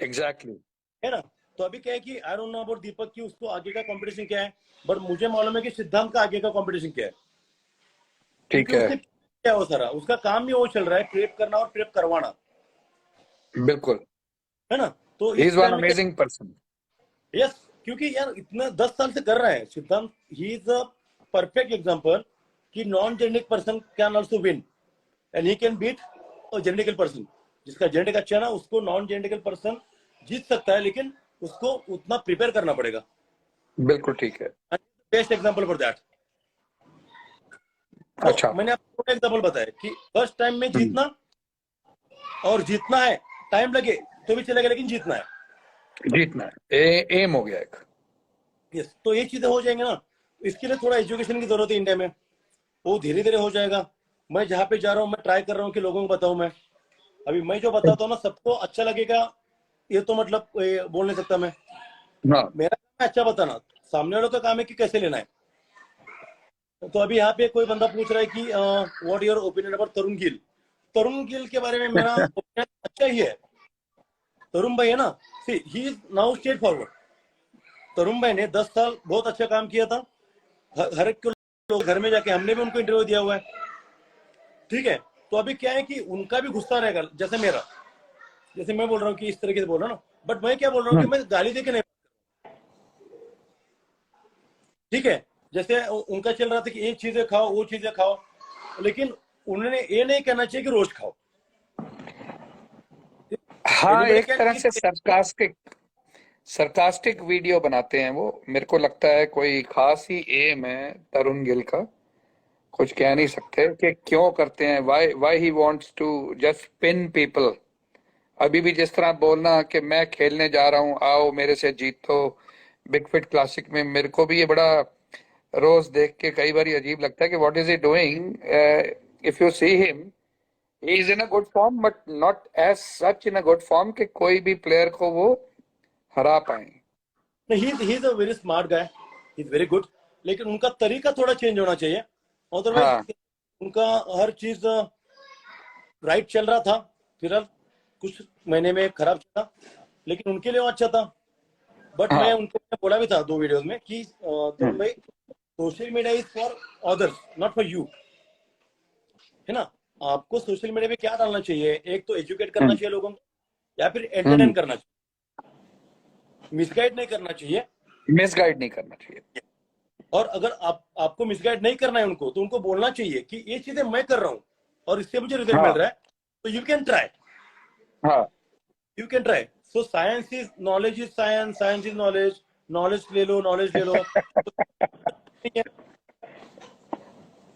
Exactly है ना। तो अभी क्या है कि आई डोंट नो अबाउट दीपक की उसको आगे का कंपटीशन क्या है, बट मुझे मालूम है कि सिद्धांत का आगे का कंपटीशन क्या है, ठीक क्योंकि है, उसने क्या हो सारा उसका काम ही वो चल रहा है, प्रेप करना और प्रेप करवाना, बिल्कुल। है ना। तो ही इस इज वन टाइम में क्या, अमेजिंग पर्सन। यस, क्योंकि यार इतना 10 साल से कर रहा है Siddhant, he is a perfect example कि non genetic person can also win and he can beat a genetical person. जिसका जेनेटिक अच्छा है ना, उसको नॉन जेनेटिकल पर्सन जीत सकता है, लेकिन उसको उतना प्रिपेयर करना पड़ेगा। बिल्कुल ठीक है। Best example for that. तो अच्छा। मैंने आपको एग्जांपल बताया कि फर्स्ट टाइम में हम्म, जीतना, और जीतना है, टाइम लगे तो भी चलेगा, लेकिन जीतना है। जीतना है, एम हो गया एक। यस, तो ये चीजें हो जाएंगे ना, इसके लिए थोड़ा एजुकेशन की जरूरत है इंडिया में, वो धीरे धीरे हो जाएगा। मैं जहाँ पे जा रहा हूँ मैं ट्राई कर रहा हूँ कि लोगों को बताऊं मैं। अभी मैं जो बताता हूँ ना सबको अच्छा लगेगा, ये तो मतलब बोल नहीं सकता मैं। हाँ मेरा काम है अच्छा बताना, सामने वालों का काम है कि कैसे लेना है। तो अभी यहाँ पे कोई बंदा पूछ रहा है कि व्हाट योर ओपिनियन अबाउट तरुण गिल। तरुण गिल के बारे में मेरा ओपिनियन अच्छा ही है। तरुण भाई है ना, see he is now straightforward. Tarun भाई ने 10 साल बहुत अच्छा काम किया था, हर एक के लोग घर में जाके, हमने भी उनको इंटरव्यू दिया हुआ है, ठीक है। तो अभी क्या है कि उनका भी गुस्सा रहेगा, जैसे मेरा, जैसे मैं बोल रहा हूँ कि इस तरीके से बोल रहा हूँ ना, बट मैं क्या बोल रहा हूँ कि मैं गाली देके नहीं, ठीक है। जैसे उनका चल रहा था कि ये चीजें खाओ वो चीजें खाओ, लेकिन उन्होंने ये नहीं कहना चाहिए कि रोज खाओ। हाँ, एनीबडी एक कैन तरह से ईट। सरकास्टिक वीडियो बनाते हैं वो। मेरे को लगता है कोई खास ही एम है तरुण गिल का, कुछ कह नहीं सकते कि क्यों करते हैं। Why why he wants to just pin people. अभी भी जिस तरह बोलना कि मैं खेलने जा रहा हूँ, आओ मेरे से जीतो बिग फिट क्लासिक में, मेरे को भी ये बड़ा रोज देख के कई बार अजीब लगता है कि what is he doing. If you see him, he is in a good form but not as such in a good form कि कोई भी प्लेयर को वो हरा पाए। He is a very smart guy, he is very good, लेकिन उनका तरीका थोड़ा चेंज होना चाहिए। अदरवाइज हाँ उनका हर चीज राइट चल रहा था, फिलहाल कुछ महीने में खराब चला, लेकिन उनके लिए वो अच्छा था। बट मैं हाँ उनको बोला भी था 2 वीडियोस में कि तरुण हम्म, भाई, social media is for others not for you, है ना। आपको सोशल मीडिया पे क्या डालना चाहिए, एक तो एजुकेट करना हम्म, चाहिए लोगों को, या फिर एंटरटेन हम्म, करना चाहिए, मिसगाइड नहीं करना चाहिए। मिसगाइड नहीं करना चाहिए। और अगर आपको मिसगाइड नहीं करना है उनको, तो उनको बोलना चाहिए कि ये चीजें मैं कर रहा हूँ और इससे मुझे रिजल्ट मिल हाँ रहा है, तो यू कैन ट्राई, हाँ you can try. So science is knowledge, is science, science is knowledge, knowledge ले लो, नॉलेज ले लो, तो नहीं है,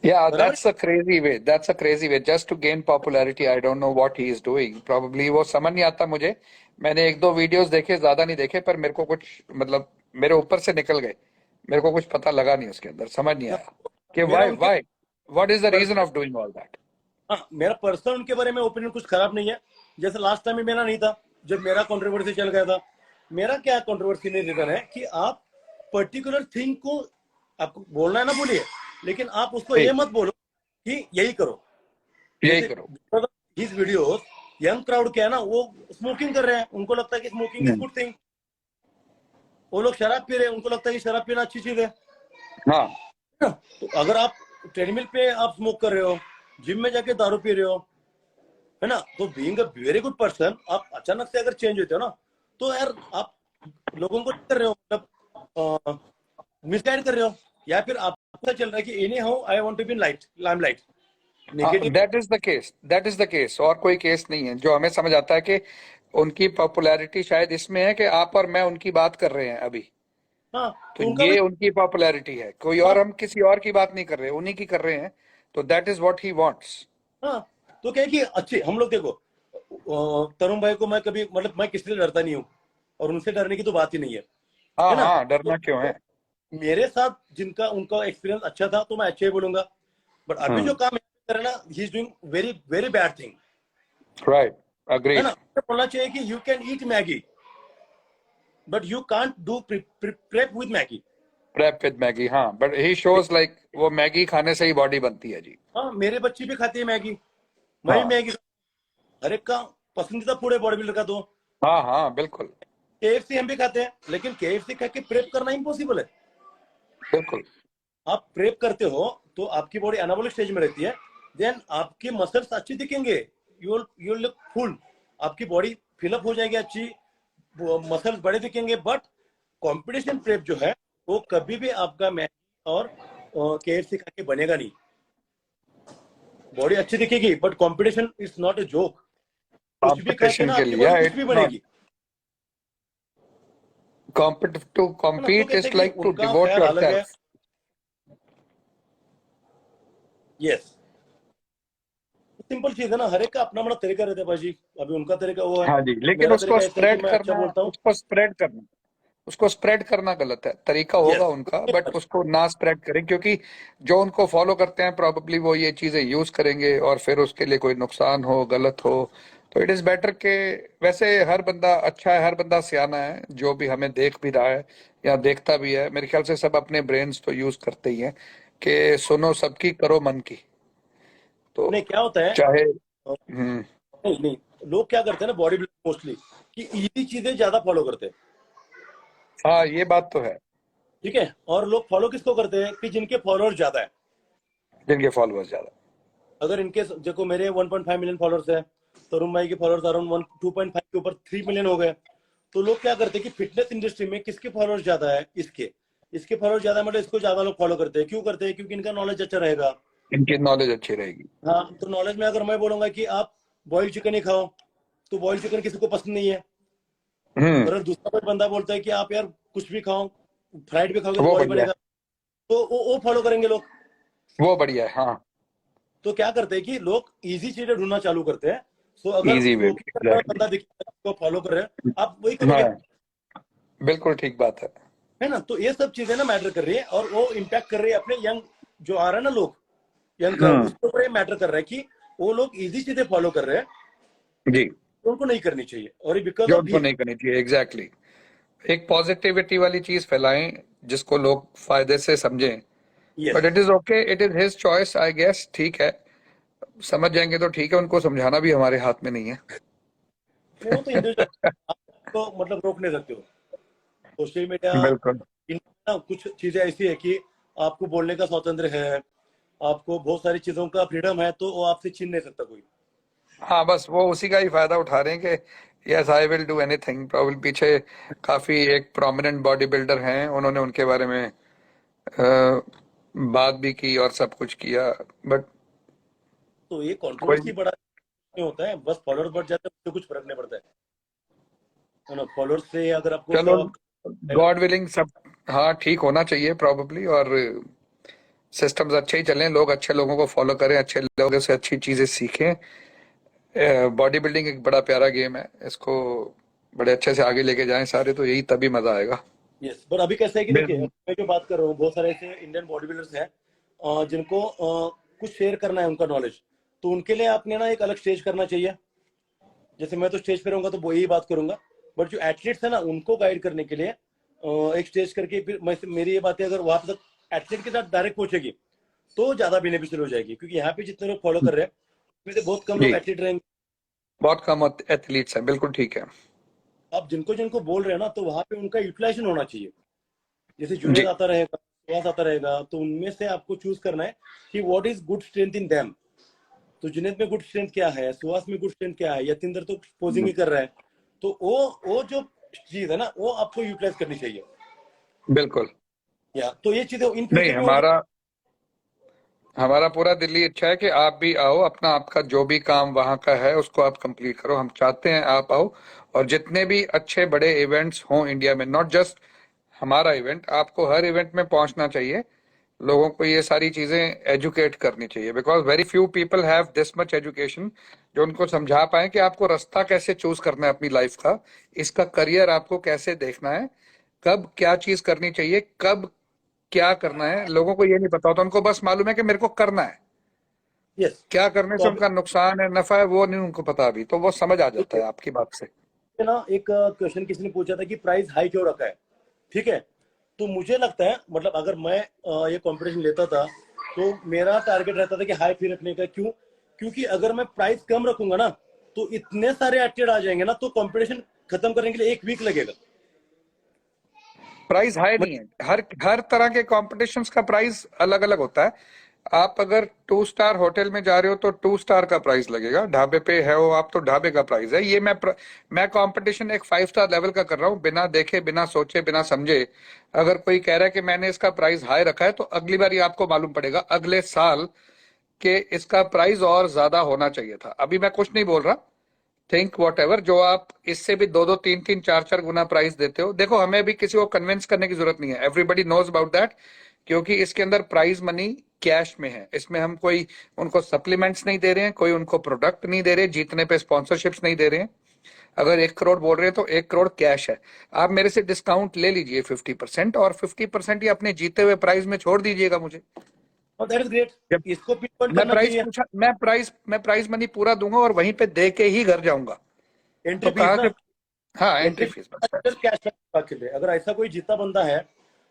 Yeah, बराबर है? that's a crazy way. That's a crazy way just to gain popularity. I don't know what he is doing. Probably वो समझ नहीं आता मुझे। मैंने एक दो वीडियोस देखे, ज्यादा नहीं देखे, पर मेरे को कुछ मतलब मेरे ऊपर से निकल गए। मेरे को कुछ पता लगा नहीं उसके अंदर, समझ नहीं आया कि मेरा why उनके why what is the reason personal, of doing all that. हाँ मेरा पर्सनल उनके बारे में ओपिनियन कुछ खराब नहीं है। जैसे लास्ट टाइम में मेरा नहीं था, जब मेरा कंट्रोवर्सी चल गया था। मेरा क्या कंट्रोवर्सी नहीं रीजन है कि आप पर्टिकुलर थिंग को आपको बोलना है ना, बोलिए, लेकिन आप उसको ठीक, ये मत बोलो कि यही करो। यही जैसे करो। हिज वीडियोस, यंग क्राउड क्या है ना, वो स्मोकिंग कर रहे हैं, उनको लगता है कि smoking is hmm, good thing. वो लोग शराब पी रहे हैं, उनको लगता है कि शराब पीना अच्छी चीज है। हाँ तो अगर आप ट्रेडमिल पे आप स्मोक कर रहे हो, जिम में जाके दारू पी रहे हो, है ना, तो being a very good person, आप अचानक से अगर चेंज होते हो ना, तो यार आप लोगों को कर रहे हो, मतलब मिसगाइड कर रहे हो, या फिर आपको पता चल रहा है कि anyhow I want to be light limelight, negative. That is the case और कोई केस नहीं है। जो हमें समझ आता है कि उनकी पॉपुलैरिटी शायद इसमें है कि आप और मैं उनकी बात कर रहे हैं अभी, हाँ, तो तो उनका ये वही, उनकी पॉपुलैरिटी है। कोई और, हाँ, हम किसी और की बात नहीं कर रहे, उन्हीं की कर रहे हैं। तो that is what he wants. हाँ। तो क्या है कि अच्छे हम लोग देखो, तरुण भाई को मैं कभी, मतलब मैं किसी से डरता नहीं हूँ, और उनसे डरने की तो बात ही नहीं है हाँ ना। हाँ, तो, डरना क्यों है। तो मेरे साथ जिनका उनका एक्सपीरियंस अच्छा था, तो मैं अच्छे ही बोलूंगा। बट अभी जो हम्म, काम कर रहे हैं ना, he is doing very very bad thing, right, है अग्रीड। ना। तो बोलना चाहिए कि you can eat Maggi, but you can't do prep with Maggi. Prep with Maggi, हाँ, बट ही शोज लाइक वो मैगी खाने से ही बॉडी बनती है जी। हाँ, मेरे बच्चे भी खाते हैं मैगी, मैं भी हाँ मैगी, हर एक का पसंदीदा फूड है बॉडी बिल्डर का। तो हाँ हाँ बिल्कुल KFC हम भी खाते हैं, लेकिन KFC खा के प्रेप करना इम्पॉसिबल है। बिल्कुल। आप प्रेप करते हो तो आपकी बॉडी एनाबॉलिक स्टेज में रहती है, देन आपके मसल्स अच्छे दिखेंगे, यू लुक फुल, आपकी बॉडी फिलअप हो जाएगी अच्छी, मसल्स बड़े दिखेंगे। बट कंपटीशन प्रेप जो है वो कभी भी आपका मैगी और KFC खा के बनेगा नहीं। बॉडी अच्छी दिखेगी but competition is not a joke. कुछ भी खा के कंपटीशन ना के आपकी लिए बॉडी कुछ भी इट्स नॉट बनेगी। competitive to है ना, तो compete कहते is हैं कि like to उनका devote ख्याल अलग है। yourself। यस, सिंपल चीज है ना, हर एक का अपना अपना तरीका रहता है भाजी। अभी उनका तरीका वो है, हाँ जी, लेकिन मेरा उसको तरीका ऐसा है कि स्प्रेड मैं अच्छा करना, बोलता हूँ। उसको स्प्रेड करना, उसको स्प्रेड करना गलत है। तरीका होगा यस, उनका, बट उसको ना स्प्रेड करें, क्योंकि जो उनको फॉलो करते हैं प्रॉब्ली वो ये चीजें यूज करेंगे और फिर उसके लिए कोई नुकसान हो, गलत हो। तो इट इज बेटर के, वैसे हर बंदा अच्छा है, हर बंदा सियाना है, जो भी हमें देख भी रहा है या देखता भी है, मेरे ख्याल से सब अपने ब्रेन्स तो यूज करते ही हैं कि सुनो सबकी करो मन की। तो नहीं क्या होता है, चाहे हम्म। नहीं नहीं, लोग क्या करते हैं ना बॉडी बिल्डिंग मोस्टली, कि इजी चीजें ज्यादा फॉलो करते हैं। हाँ ये बात तो है। ठीक है, और लोग फॉलो किसको करते हैं कि जिनके फॉलोअर्स ज्यादा है। जिनके फॉलोअर्स ज्यादा। अगर इनके देखो मेरे 1.5 मिलियन फॉलोअर्स है, तरुण भाई के फॉलोअर्स अराउंड 2.5 के ऊपर 3 मिलियन हो गए। तो लोग क्या करते हैं कि फिटनेस इंडस्ट्री में किसके फॉलोअर्स ज्यादा है, इसके इसके फॉलोअर्स ज्यादा है, मतलब इसको ज्यादा लोग फॉलो करते हैं। क्यों करते हैं? क्योंकि इनका नॉलेज अच्छा रहेगा। इनकी नॉलेज अच्छी रहेगी। हाँ, तो नॉलेज में अगर मैं बोलूंगा कि आप बॉइल्ड चिकन ही खाओ, तो बॉइल्ड चिकन किसी को पसंद नहीं है। हम्म। और अगर दूसरा कोई बंदा बोलता है कि आप यार कुछ भी खाओ, फ्राइड भी खाओगे तो वो बॉडी बढ़िया बनेगा, है। तो वो फॉलो करेंगे लोग। वो बढ़िया है हाँ। तो क्या करते हैं कि लोग इजी चीजें ढूंढना चालू करते हैं। सो अगर इजी वे स्मोकिंग करने वाला एग्जैक्टली। बंदा दिखे आपको फॉलो कर रहे हैं, आप वही करोगे। हाँ बिल्कुल ठीक बात है। है ना, तो ये सब चीजें ना मैटर कर रही है, और वो इम्पैक्ट कर रही है अपने यंग जो आ रहा है ना लोग, यंग क्राउड, हम्म। उसके ऊपर ये मैटर कर रहा है कि वो लोग इजी चीजें फॉलो कर रहे हैं, जी। तो उनको नहीं करनी चाहिए, और बिकॉज जो ऑफ उनको भीड़। नहीं करनी चाहिए एग्जैक्टली एक पॉजिटिविटी वाली चीज फैलाएं जिसको लोग फायदे से समझें। Yes, but it is okay, it is his choice I guess, ठीक है। समझ जाएंगे तो ठीक है, उनको समझाना भी हमारे हाथ में नहीं है। नहीं वो तो इंडिविजुअल, आप तो मतलब रोक नहीं सकते हो। सोशल मीडिया बिल्कुल। ना कुछ चीजें ऐसी है कि आपको बोलने का स्वातंत्र है, आपको बहुत सारी चीजों का फ्रीडम है, तो वो आपसे छीन नहीं सकता कोई। हाँ बस वो उसी का ही फायदा उठा रहे हैं कि yes I will do anything. Problem पीछे काफी एक प्रोमिनेंट बॉडी बिल्डर हैं, उन्होंने उनके बारे में बात भी की और सब कुछ किया। बट तो ये कोई कंट्रोवर्सी बड़ा नहीं होता है, बस फॉलोअर्स बढ़ जाते हैं तो कुछ फर्क नहीं पड़ता है ना। फॉलोअर्स से अगर आपको चलो, गॉड विलिंग सब हाँ ठीक होना चाहिए प्रॉब्ली, और सिस्टम्स अच्छे ही चलें, लोग अच्छे लोगों को फॉलो करें, अच्छे लोगों से अच्छी चीजें सीखें। बॉडी बिल्डिंग एक बड़ा प्यारा गेम है, इसको बड़े अच्छे से आगे लेके जाएं सारे, तो यही तभी मजा आएगा। यस, पर अभी कैसा है कि देखिए, बिल्कुल। मैं जो बात कर रहा हूँ, बहुत सारे ऐसे इंडियन बॉडी बिल्डर्स हैं जिनको कुछ शेयर करना है उनका नॉलेज, तो उनके लिए आपने ना एक अलग स्टेज करना चाहिए। जैसे मैं तो स्टेज पे रहूंगा तो वो यही बात करूंगा, बट जो एथलीट्स है ना उनको गाइड करने के लिए एक स्टेज करके, फिर मैं मेरी ये बातें अगर वहां तक एथलीट के साथ डायरेक्ट पहुंचेगी तो ज्यादा बेनिफिशियल हो जाएगी, क्योंकि यहाँ पे जितने लोग फॉलो कर रहे हैं उसमें से बहुत कम लोग जी, एथलीट रहेंगे। बहुत कम एथलीट्स हैं, बिल्कुल ठीक है। आप जिनको जिनको बोल रहे हैं ना, तो वहां पे उनका यूटिलाइजेशन होना चाहिए। जैसे जुनेद जी आता रहेगा, सुहास आता रहेगा, तो उनमें से आपको चूज करना है कि what is good strength in them. तो जुनेद में गुड स्ट्रेंथ क्या है, सुहास में गुड स्ट्रेंथ क्या है, यतिंदर तो पोजिंग ही कर रहा है, तो वो जो चीज है ना वो आपको यूटिलाइज करनी चाहिए। बिल्कुल। या तो ये चीजें इन नहीं, फ्यूचर में होगी। हमारा हमारा पूरा दिल्ली इच्छा है कि आप भी आओ, अपना आपका जो भी काम वहाँ का है उसको आप कंप्लीट करो, हम चाहते हैं आप आओ। और जितने भी अच्छे बड़े इवेंट्स हों इंडिया में, नॉट जस्ट हमारा इवेंट, आपको हर इवेंट में पहुंचना चाहिए। लोगों को ये सारी चीजें एजुकेट करनी चाहिए, because very few people have this much education जो उनको समझा पाए कि आपको रास्ता कैसे चूज करना है अपनी लाइफ का, इसका करियर आपको कैसे देखना है, कब क्या चीज करनी चाहिए, कब क्या करना है। लोगों को ये नहीं पता होता, उनको बस मालूम है कि मेरे को करना है, यस, क्या करने तो से अभी उनका नुकसान है नफा है वो नहीं उनको पता अभी, तो वो समझ आ जाता देखिए, है आपकी बात से। ना एक क्वेश्चन किसी ने पूछा था कि प्राइस हाई क्यों रखा है। ठीक है, तो मुझे लगता है मतलब अगर मैं ये कंपटीशन लेता था तो मेरा टारगेट रहता था कि हाई फी रखने का। क्यों? क्योंकि अगर मैं प्राइस कम रखूंगा ना तो इतने सारे एथलीट आ जाएंगे ना, तो कंपटीशन खत्म करने के लिए 1 वीक लगेगा। प्राइस हाई नहीं है, हर हर तरह के कॉम्पिटिशन्स का प्राइस अलग अलग होता है। आप अगर 2 स्टार होटल में जा रहे हो तो 2 स्टार का प्राइस लगेगा, ढाबे पे है हो आप तो ढाबे का प्राइस है। ये मैं कंपटीशन एक 5 स्टार लेवल का कर रहा हूँ, बिना देखे बिना सोचे बिना समझे। अगर कोई कह रहा है कि मैंने इसका प्राइस हाई रखा है, तो अगली बार आपको मालूम पड़ेगा अगले साल के इसका प्राइस और ज्यादा होना चाहिए था। अभी मैं कुछ नहीं बोल रहा, थिंक वॉट एवर, जो आप इससे भी दो दो तीन तीन चार चार गुना प्राइस देते हो। देखो, हमें भी किसी को कन्विंस करने की जरूरत नहीं है, एवरीबडी नोज अबाउट दैट, क्योंकि इसके अंदर प्राइज मनी कैश में है। इसमें हम कोई उनको सप्लीमेंट्स नहीं दे रहे हैं, कोई उनको प्रोडक्ट नहीं दे रहे, जीतने पे स्पॉन्सरशिप्स नहीं दे रहे हैं। अगर 1 करोड़ बोल रहे हैं तो 1 करोड़ कैश है। आप मेरे से डिस्काउंट ले लीजिए 50%, और 50% ही अपने जीते हुए प्राइस में छोड़ दीजिएगा मुझे। और दैट इज ग्रेट। जब इसको पिन पॉइंट मैं करना प्राइस चाहिए। पूछा, मैं प्राइस मनी पूरा दूंगा और वहीं पे दे के ही घर जाऊंगा। एंट्री तो फीस कहाँ ना, से? हाँ, एंट्री एंट्री फीस बस। कैश के लिए, अगर ऐसा कोई जीता बंदा है,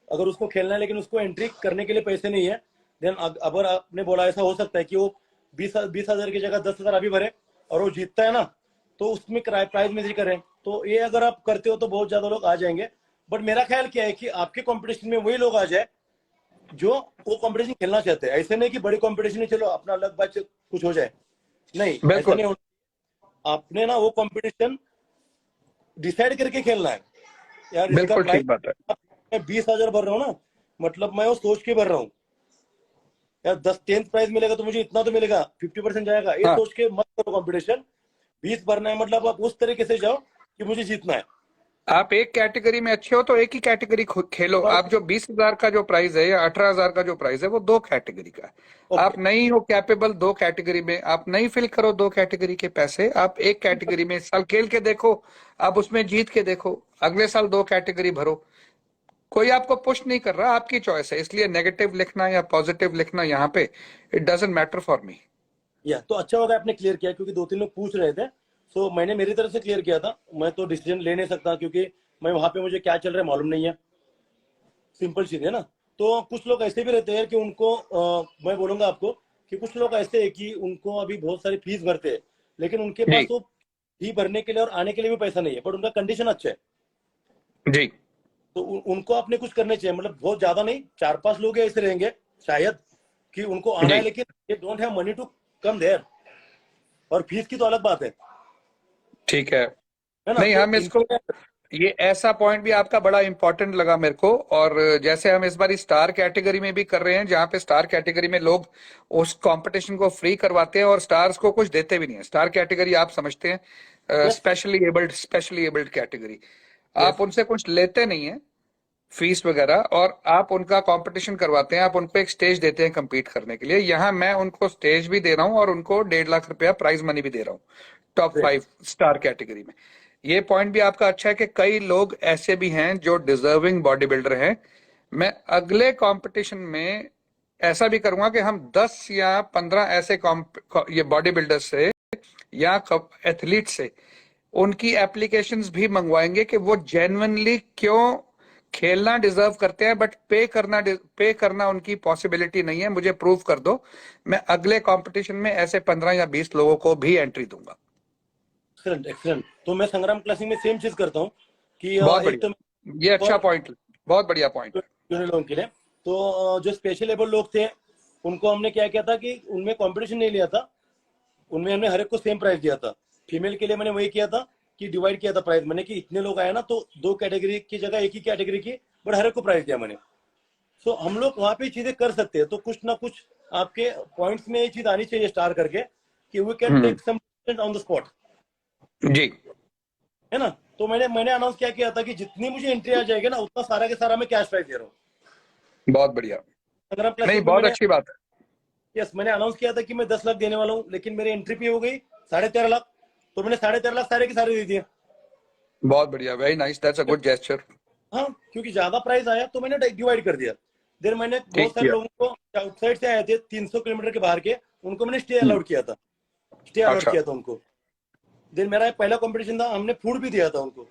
अगर उसको खेलना है लेकिन उसको एंट्री करने के लिए पैसे नहीं है, देन अगर आपने बोला ऐसा हो सकता है कि वो 20,000 की जगह 10,000 अभी भरे और वो जीतता है ना, तो उसमें प्राइज में करें। तो ये अगर आप करते हो तो बहुत ज्यादा लोग आ जाएंगे। बट मेरा ख्याल क्या है कि आपके कंपटीशन में वही लोग आ जाए जो वो कंपटीशन खेलना चाहते हैं। ऐसे नहीं कि बड़ी कंपटीशन में चलो अपना अलग बात कुछ हो जाए, नहीं, ऐसा बिल्कुल नहीं होना। आपने ना वो कंपटीशन डिसाइड करके खेलना है। यार इसका बिल्कुल प्राइस ठीक बात है। मैं 20,000 भर रहा हूँ ना, मतलब मैं वो सोच के भर रहा हूँ, यार 10th प्राइज मिलेगा तो मुझे इतना तो मिलेगा, 50% जाएगा, ये हाँ, सोच के मत करो कंपटीशन। 20 भरना है मतलब आप उस तरीके से जाओ कि मुझे जीतना है। आप एक कैटेगरी में अच्छे हो तो एक ही कैटेगरी खेलो। आप जो 20,000 का जो प्राइस है या 18,000 का जो प्राइस है, वो दो कैटेगरी का है। ओके। आप नहीं हो कैपेबल दो कैटेगरी में, आप नहीं फिल करो दो कैटेगरी के पैसे, आप एक कैटेगरी में इस साल खेल के देखो, आप उसमें जीत के देखो, अगले साल दो कैटेगरी भरो। कोई आपको पुश नहीं कर रहा, आपकी चॉइस है। इसलिए नेगेटिव लिखना या पॉजिटिव लिखना यहाँ पे, it doesn't matter for me. या तो अच्छा होगा आपने क्लियर किया, क्योंकि 2-3 लोग पूछ रहे थे। सो मैंने मेरी तरफ से क्लियर किया था। मैं तो डिसीजन ले नहीं सकता क्योंकि मैं वहां पे मुझे क्या चल रहा है मालूम नहीं है, सिंपल चीज है ना। तो कुछ लोग ऐसे भी रहते हैं कि उनको मैं बोलूंगा आपको कि कुछ लोग ऐसे है कि उनको अभी बहुत सारी फीस भरते हैं, लेकिन उनके जी पास वो फी भरने के लिए और आने के लिए भी पैसा नहीं है, पर उनका कंडीशन अच्छा है। जी तो उनको आपने कुछ करने चाहिए, मतलब बहुत ज्यादा नहीं, 4-5 लोग ऐसे रहेंगे शायद कि उनको आना जी, है लेकिन they don't have money to come there, और फीस की तो अलग बात ठीक है। है ना। नहीं, तो हम इसको, इनके ये ऐसा पॉइंट भी आपका बड़ा इंपॉर्टेंट लगा मेरे को। और जैसे हम इस बार स्टार कैटेगरी में भी कर रहे हैं, जहां पे स्टार कैटेगरी में लोग उस कंपटीशन को फ्री करवाते हैं और स्टार्स को कुछ देते भी नहीं है। स्टार कैटेगरी आप समझते हैं, yes specially abled category. Yes आप उनसे कुछ लेते नहीं है फीस वगैरह, और आप उनका कंपटीशन करवाते हैं, आप उनको एक स्टेज देते हैं compete करने के लिए। यहाँ मैं उनको स्टेज भी दे रहा हूँ और उनको 1.5 लाख रुपया प्राइज मनी भी दे रहा हूँ टॉप ग्रेट। 5 स्टार कैटेगरी में। ये पॉइंट भी आपका अच्छा है कि कई लोग ऐसे भी हैं जो डिजर्विंग बॉडी बिल्डर हैं। मैं अगले कंपटीशन में ऐसा भी करूंगा कि हम 10 या 15 ऐसे ये बॉडी बिल्डर से या एथलीट से उनकी एप्लीकेशंस भी मंगवाएंगे कि वो जेन्युइनली क्यों खेलना डिजर्व करते हैं, बट पे करना उनकी पॉसिबिलिटी नहीं है। मुझे प्रूव कर दो, मैं अगले कंपटीशन में ऐसे 15 या 20 लोगों को भी एंट्री दूंगा। Excellent excellent. तो मैं संग्राम क्लासिक में सेम चीज करता हूँ कि बहुत एक तो बढ़िया, ये अच्छा और पॉइंट, बहुत बढ़िया पॉइंट है। जूनियर लोगों के लिए, तो जो स्पेशल एबल लोग थे उनको हमने क्या किया था कि उनमें कंपटीशन नहीं लिया था, उनमें हमने हर एक को सेम प्राइस दिया था। फीमेल के लिए मैंने वही किया था कि डिवाइड किया था प्राइस मैंने, कि इतने लोग आए ना तो 2 कैटेगरी की जगह एक ही कैटेगरी की, बट हर एक को प्राइस दिया मैंने। सो हम लोग वहां पे चीजें कर सकते हैं। तो कुछ ना कुछ आपके पॉइंट्स में ये चीज आनी चाहिए स्टार करके कि we can hmm. Take some on the spot, जी, है ना। तो मैंने अनाउंस क्या किया था कि जितनी मुझे एंट्री आ जाएगी ना उतना सारा के सारा मैं कैश प्राइस दे रहा हूँ। बहुत बढ़िया। संग्राम नहीं, क्लासिक में बहुत मैंने, अच्छी बात है। यस, मैंने अनाउंस किया था कि मैं 10 लाख देने वाला हूँ, लेकिन मेरी एंट्री फी हो गई 13.5 लाख। तो मैंने 13.5 लाख सारे के सारे दे दिए। बहुत बढ़िया, very nice, that's a good gesture. हाँ, क्योंकि ज्यादा प्राइस आया तो मैंने डिवाइड कर दिया। देन मैंने बहुत ठीक सारे किया। लोगों को आउटसाइड से आए थे 300 किलोमीटर के बाहर के, उनको मैंने स्टे हम्म, अलाउड किया था, स्टे अलाउड अच्छा किया था उनको। देन मेरा पहला कंपटीशन था, हमने फूड भी दिया था उनको,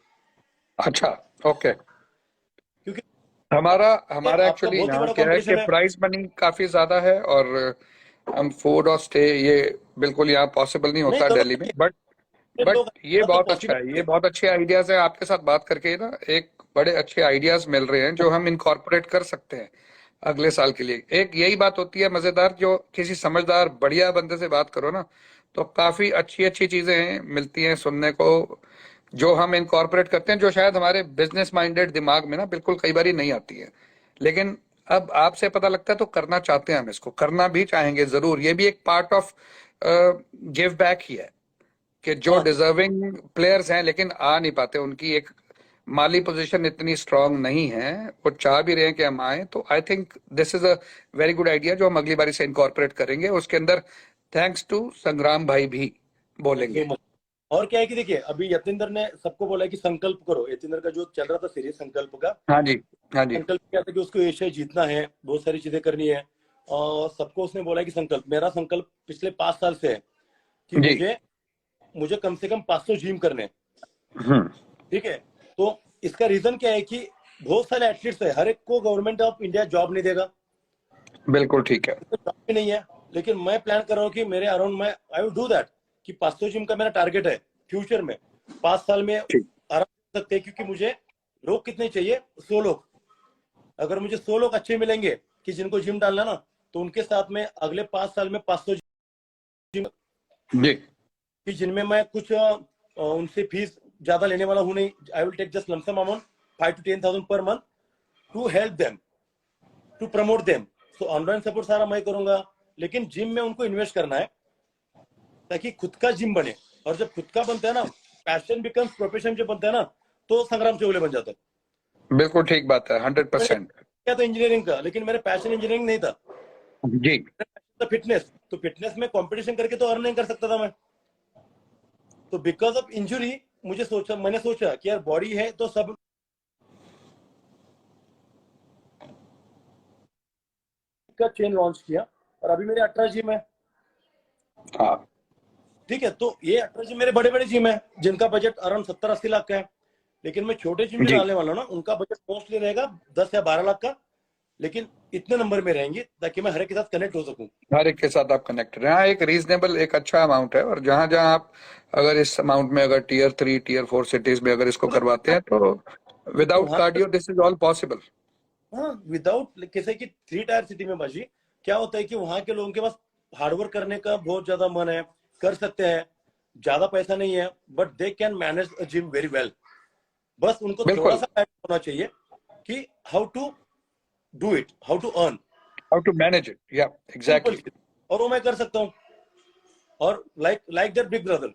अच्छा, ओके। क्योंकि हमारा हमारा आपका एक्चुअली बहुत ही यहाँ बड़ा क्या है कि कंपटीशन है। प्राइस मनी काफी ज्यादा है, और हम फूड और स्टे ये बिल्कुल यहाँ पॉसिबल नहीं नहीं होता करो दिल्ली में, देखिए, बट बट लोग ये तो बहुत अच्छा है, पॉसिबल ये बहुत अच्छे आइडियाज है। आपके साथ बात करके ना एक बड़े अच्छे आइडियाज मिल रहे हैं जो हम इनकॉर्पोरेट कर सकते हैं अगले साल के लिए। एक यही बात होती है मजेदार, जो किसी समझदार बढ़िया बंदे से बात करो ना तो काफी अच्छी अच्छी चीजें मिलती हैं सुनने को, जो हम इनकॉर्पोरेट करते हैं, जो शायद हमारे बिजनेस माइंडेड दिमाग में ना बिल्कुल कई बार नहीं आती है। लेकिन अब आपसे पता लगता है तो करना चाहते हैं, हम इसको करना भी चाहेंगे जरूर। ये भी एक पार्ट ऑफ गिव बैक ही है कि जो हाँ डिजर्विंग प्लेयर्स हैं लेकिन आ नहीं पाते, उनकी एक माली पोजीशन इतनी स्ट्रांग नहीं है, वो चाह भी रहे हैं कि हम आए, तो I think this is a very good idea जो हम अगली बारी से इनकॉर्पोरेट करेंगे। उसके अंदर थैंक्स टू संग्राम भाई भी थैंक यू बोलेंगे। मच। और क्या है कि देखिए अभी यतिंदर ने सबको बोला है कि संकल्प करो। यतिंदर का जो चल रहा था सीरीज संकल्प का, हाँ जी, हाँ जी, संकल्प क्या था कि उसको एशिया जीतना है, बहुत सारी चीजें करनी है। और सबको उसने बोला है कि संकल्प, मेरा संकल्प पिछले 5 साल से है कि जी, मुझे मुझे कम से कम 500 जिम करने हैं। हम्म, ठीक है, तो इसका रीजन क्या है कि बहुत सारे एथलीट्स है, हर एक को गवर्नमेंट ऑफ इंडिया जॉब नहीं देगा, बिल्कुल ठीक है। जॉब भी नहीं है। लेकिन मैं प्लान कर रहा हूँ कि मेरे अराउंड मैं आई विल डू दैट, कि 500 जिम का मेरा टारगेट है फ्यूचर में, 5 साल में ठीक, आराम कर सकते हैं। क्योंकि मुझे लोग कितने चाहिए, 100 लोग। अगर मुझे 100 लोग अच्छे मिलेंगे कि जिनको जिम डालना ना, तो उनके साथ में अगले 5 साल में 500 जिम, जी, कि जिनमें मैं कुछ उनसे फीस ज्यादा लेने वाला हूं नहीं। I will take just lump sum amount 5 to 10,000 per month to help them, to promote them. So online support सारा मैं करूंगा, लेकिन जिम में उनको इन्वेस्ट करना है ताकि खुद का जिम बने। और जब खुद का बनता है ना, पैशन बिकम्स प्रोफेशन जब बनता है ना, तो संग्राम चौगले बन जाता है। बिल्कुल ठीक बात है, 100%। क्या था इंजीनियरिंग का, लेकिन मेरा पैशन इंजीनियरिंग नहीं था, जी, मेरा पैशन था फिटनेस। तो फिटनेस में कंपटीशन करके तो अर्न नहीं कर सकता था मैं। तो बिकॉज ऑफ इंजुरी मैंने सोचा कि यार बॉडी है तो सब का चेन लॉन्च किया, और अभी मेरे 18 जिम है। हाँ ठीक है, तो ये 18 जिम मेरे बड़े बड़े जिम है जिनका बजट अराउंड 70-80 लाख का है। लेकिन मैं छोटे जिम जो जी, डालने वाला हूँ ना, उनका बजट मोस्टली रहेगा 10 या 12 लाख का। लेकिन इतने नंबर में रहेंगे ताकि मैं हर एक के साथ कनेक्ट हो सकूं। हर एक के साथ आप कनेक्टेड हैं। हाँ, एक रीजनेबल, एक अच्छा अमाउंट है। और जहां जहां आप अगर इस अमाउंट में अगर टीयर 3 टीयर 4 सिटीज में अगर इसको करवाते हैं तो देखिए विदाउट वहां, cardio this is all possible. हाँ विदाउट कैसे कि 3 टायर सिटी में बाजी क्या होता है कि वहां के लोगों के पास हार्डवर्क करने का बहुत ज्यादा मन है, कर सकते हैं, ज्यादा पैसा नहीं है, but they can manage a gym very well. बस उनको थोड़ा बिल्कुल, सा guidance होना चाहिए कि how to do it, how to earn, how to manage it, या सिंपल एग्जैक्टली। चीज। और वो मैं कर सकता हूँ। और like that big brother.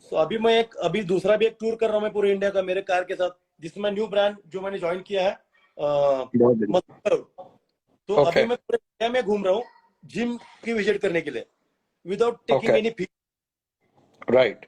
So अभी दूसरा भी एक टूर कर रहा हूँ मैं पूरे इंडिया का मेरे कार के साथ, जिसमें न्यू ब्रांड जो मैंने ज्वाइन किया है, बहुत बढ़िया। मस्कुलर। तो अभी ओके, मैं पूरे इंडिया में घूम रहा हूँ जिम की विजिट करने के लिए, विदाउट टेकिंग ओके, एनी फी। राइट।